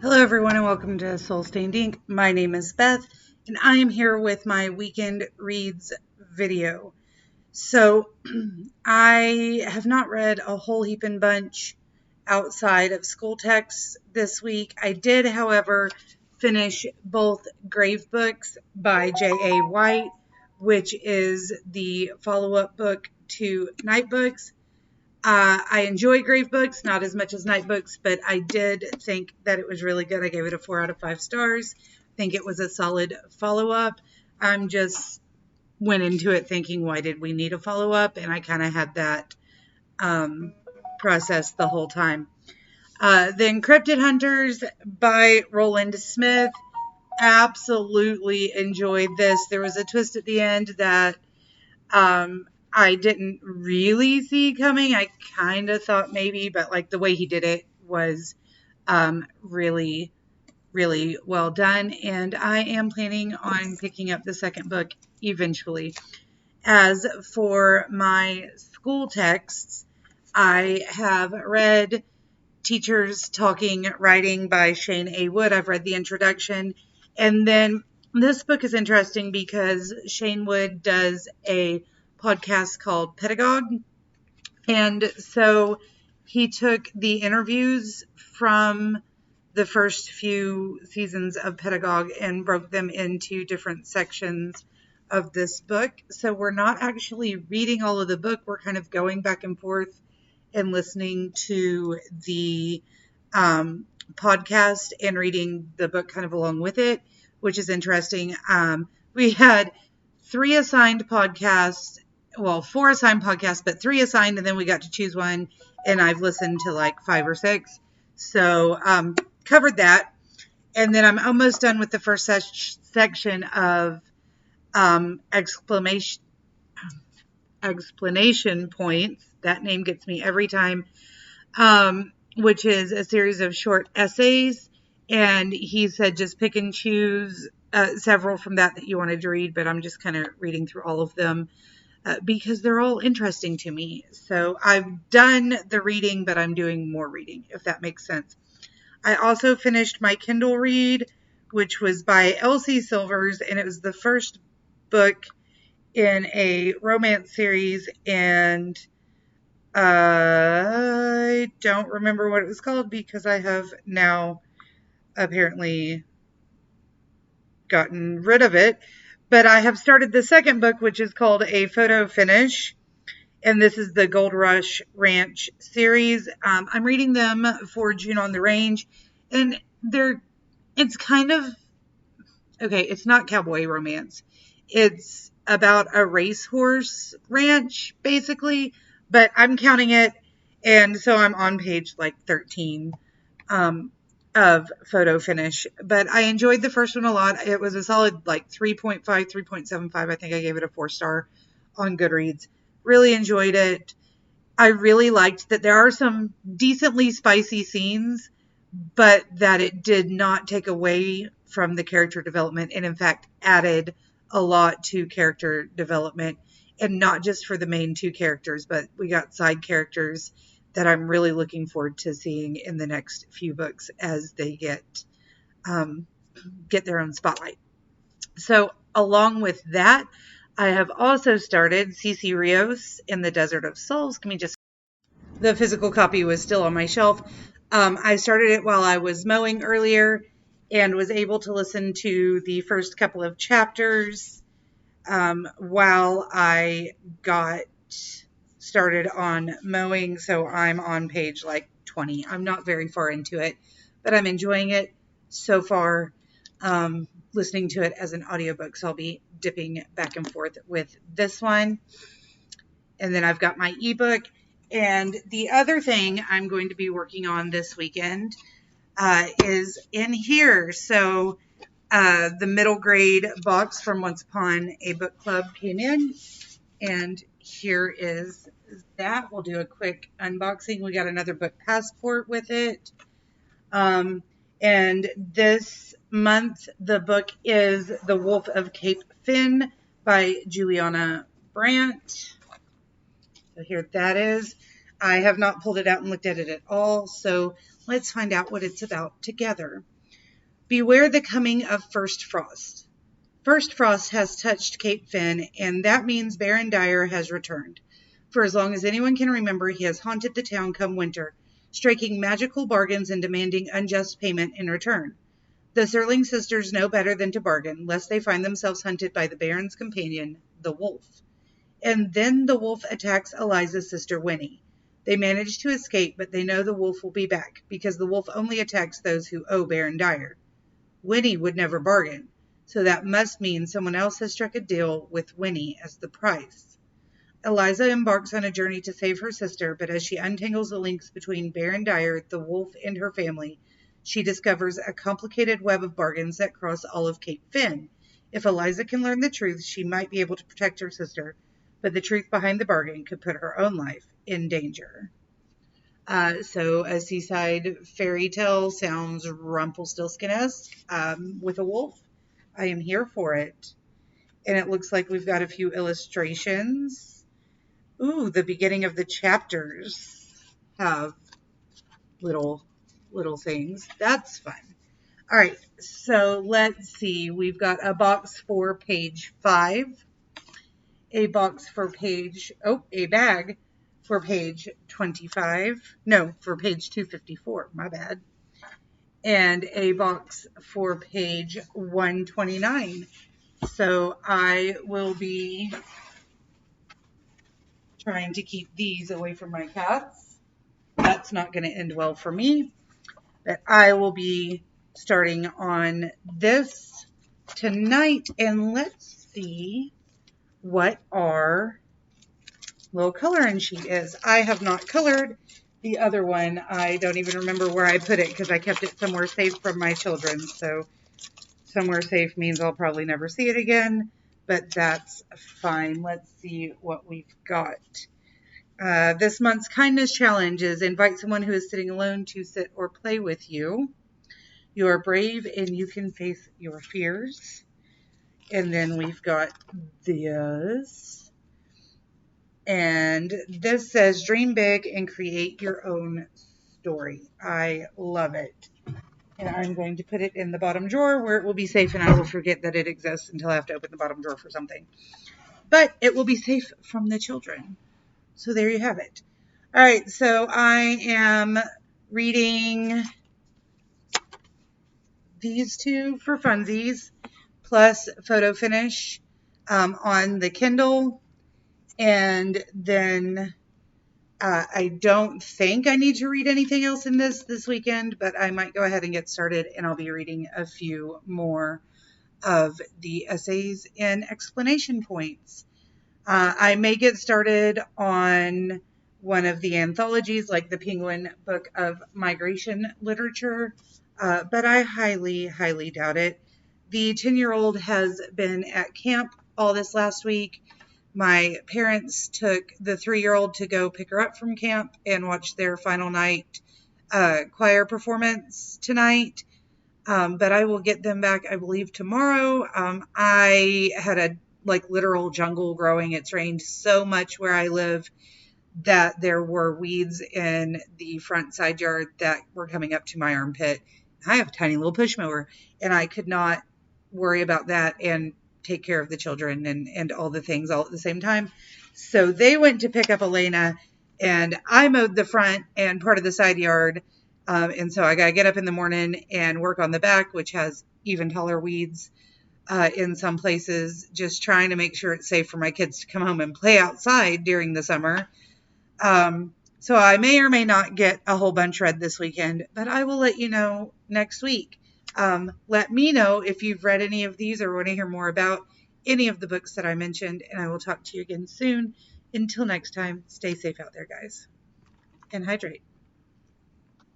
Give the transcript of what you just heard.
Hello, everyone, and welcome to Soul Stained Ink. My name is Beth, and I am here with my weekend reads video. So, I have not read a whole heaping bunch outside of school texts this week. I did, however, finish both Grave Books by J.A. White, which is the follow-up book to Night Books. I enjoy Grave Books, not as much as Night Books, but I did think that it was really good. I gave it a 4 out of 5 stars. I think it was a solid follow-up. I'm just went into it thinking, why did we need a follow-up? And I kind of had that process the whole time. The Encrypted Hunters by Roland Smith. Absolutely enjoyed this. There was a twist at the end that I didn't really see coming. I kind of thought maybe, but like the way he did it was really, really well done. And I am planning on picking up the second book eventually. As for my school texts, I have read Teachers Talking Writing by Shane A. Wood. I've read the introduction. And then this book is interesting because Shane Wood does a podcast called Pedagogue. And so he took the interviews from the first few seasons of Pedagogue and broke them into different sections of this book. So we're not actually reading all of the book. We're kind of going back and forth and listening to the podcast and reading the book kind of along with it, which is interesting. We had 4 assigned podcasts, but 3 assigned, and then we got to choose one, and I've listened to like 5 or 6. So covered that, and then I'm almost done with the first section of explanation points. That name gets me every time. Which is a series of short essays. And he said just pick and choose several from that you wanted to read, but I'm just kind of reading through all of them because they're all interesting to me. So I've done the reading, but I'm doing more reading, if that makes sense. I also finished my Kindle read, which was by Elsie Silvers, and it was the first book in a romance series, and I don't remember what it was called because I have now apparently gotten rid of it. But I have started the second book, which is called A Photo Finish. And this is the Gold Rush Ranch series. I'm reading them for June on the Range. And it's kind of, okay, it's not cowboy romance. It's about a racehorse ranch, basically. But I'm counting it, and so I'm on page like 13 of Photo Finish. But I enjoyed the first one a lot. It was a solid like 3.5, 3.75. I think I gave it a 4-star on Goodreads. Really enjoyed it. I really liked that there are some decently spicy scenes, but that it did not take away from the character development, and in fact added a lot to character development. And not just for the main 2 characters, but we got side characters that I'm really looking forward to seeing in the next few books as they get their own spotlight. So along with that, I have also started CC Rios in the Desert of Souls. The physical copy was still on my shelf. I started it while I was mowing earlier and was able to listen to the first couple of chapters while I got started on mowing. So I'm on page like 20. I'm not very far into it, but I'm enjoying it so far. Listening to it as an audiobook. So I'll be dipping back and forth with this one. And then I've got my ebook. And the other thing I'm going to be working on this weekend is in here. So the middle grade box from Once Upon a Book Club came in, and here is that. We'll do a quick unboxing. We got another book passport with it. And this month, the book is The Wolf of Cape Finn by Juliana Brandt. So here that is. I have not pulled it out and looked at it at all, so let's find out what it's about together. Beware the coming of first frost. First frost has touched Cape Fen, and that means Baron Dyer has returned. For as long as anyone can remember, he has haunted the town come winter, striking magical bargains and demanding unjust payment in return. The Serling sisters know better than to bargain, lest they find themselves hunted by the Baron's companion, the wolf. And then the wolf attacks Eliza's sister Winnie. They manage to escape, but they know the wolf will be back, because the wolf only attacks those who owe Baron Dyer. Winnie would never bargain, so that must mean someone else has struck a deal with Winnie as the price. Eliza embarks on a journey to save her sister, but as she untangles the links between Baron Dyer, the wolf, and her family, she discovers a complicated web of bargains that cross all of Cape Fen. If Eliza can learn the truth, she might be able to protect her sister, but the truth behind the bargain could put her own life in danger. So a seaside fairy tale sounds Rumpelstiltskin-esque with a wolf. I am here for it. And it looks like we've got a few illustrations. Ooh, the beginning of the chapters have little things. That's fun. All right, so let's see. We've got a box for page 5, a box for page, a bag for page 25. No, for page 254, my bad. And a box for page 129. So I will be trying to keep these away from my cats. That's not going to end well for me. But I will be starting on this tonight. And let's see what our little coloring sheet is. I have not colored the other one. I don't even remember where I put it because I kept it somewhere safe from my children. So somewhere safe means I'll probably never see it again, but that's fine. Let's see what we've got. This month's kindness challenge is invite someone who is sitting alone to sit or play with you. You are brave and you can face your fears. And then we've got this. And this says dream big and create your own story. I love it. And I'm going to put it in the bottom drawer where it will be safe and I will forget that it exists until I have to open the bottom drawer for something. But it will be safe from the children. So there you have it. All right, so I am reading these two for funsies, plus photo finish on the Kindle. And then I don't think I need to read anything else in this weekend, but I might go ahead and get started, and I'll be reading a few more of the essays and explanation points. I may get started on one of the anthologies, like the Penguin Book of Migration Literature, but I highly, highly doubt it. The 10-year-old has been at camp all this last week. My parents took the 3-year-old to go pick her up from camp and watch their final night choir performance tonight. But I will get them back, I believe, tomorrow. I had a literal jungle growing. It's rained so much where I live that there were weeds in the front side yard that were coming up to my armpit. I have a tiny little push mower, and I could not worry about that and take care of the children and all the things all at the same time. So they went to pick up Elena, and I mowed the front and part of the side yard. And so I got to get up in the morning and work on the back, which has even taller weeds in some places, just trying to make sure it's safe for my kids to come home and play outside during the summer. So I may or may not get a whole bunch read this weekend, but I will let you know next week. Let me know if you've read any of these or want to hear more about any of the books that I mentioned, and I will talk to you again soon. Until next time, stay safe out there, guys, and hydrate.